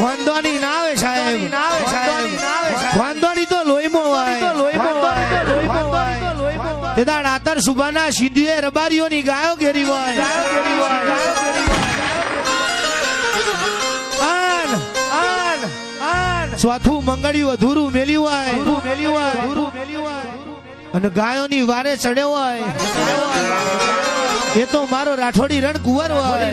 ખોંદવાની ના આવે સાહેબ, ખોંદવાની તો લોહીમાં હોય, તેદા રાતર સુબાના સિંધીએ રબારીઓની ગાયો ઘેરી હોય, ચોથું મંગળિયું અધૂરું મેલ્યું હોય અને ગાયોની વારે ચડ્યો હોય, એ તો મારો રાઠોડી રણ કુંવર હોય.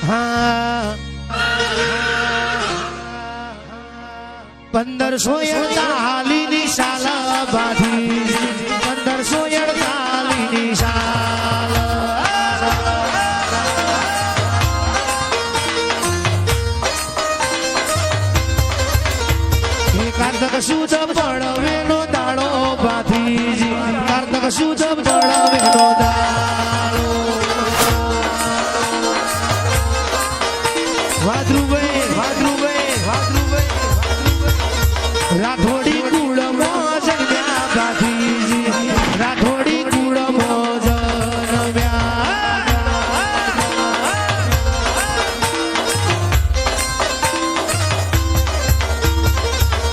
હા 1548 ની શાલા બાંધી, 1548 ની શાલા કાર્તક સુદ પડવેનો દાડો બાંધી, કાર્તક સુદ પડવેનો દાડો રાઠોડી કુળ મોજ બાંધી, રાઠોડી કુળ મોજ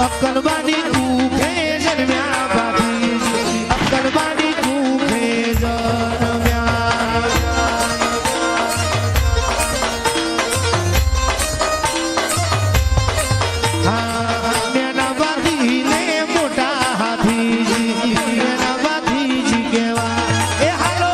અક્કલબાની કુખે જન્મ્યા બાંધી, અક્કલબાની કુખે જન્મ્યા. મેના બાંધીને મોટા હાથીજી, મેના બાંધીજી કેવા એ હાલો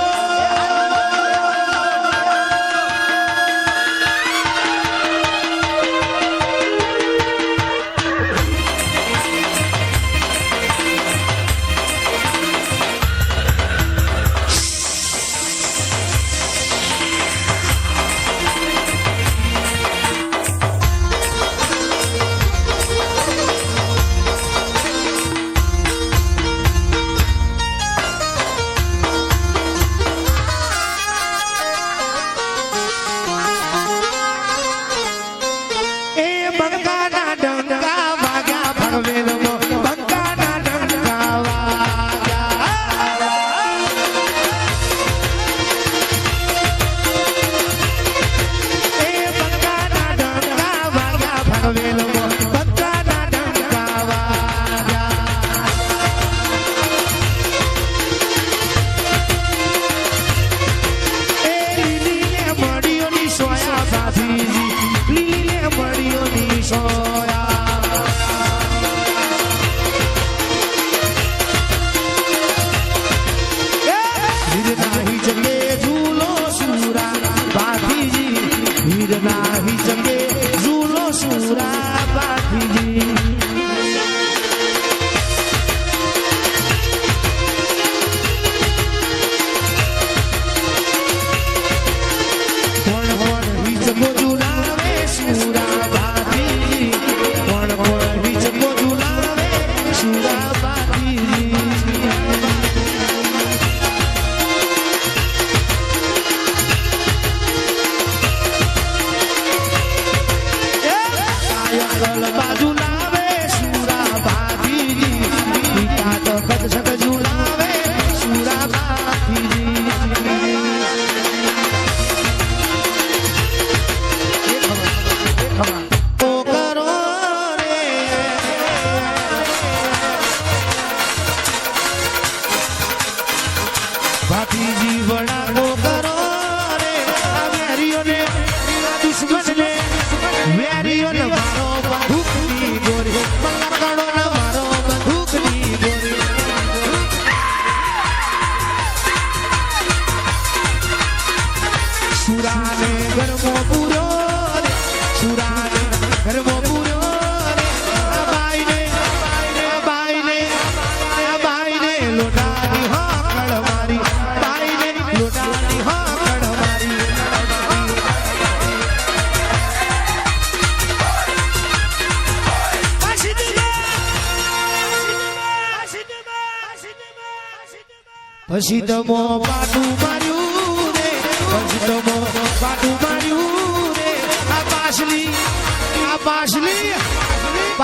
પછી તમો પાટું માર્યું રે, પછી તમો પાટું માર્યું રે, આ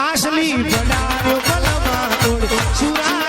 પાસલી બનાવ્યો કલમા તોડ સુરા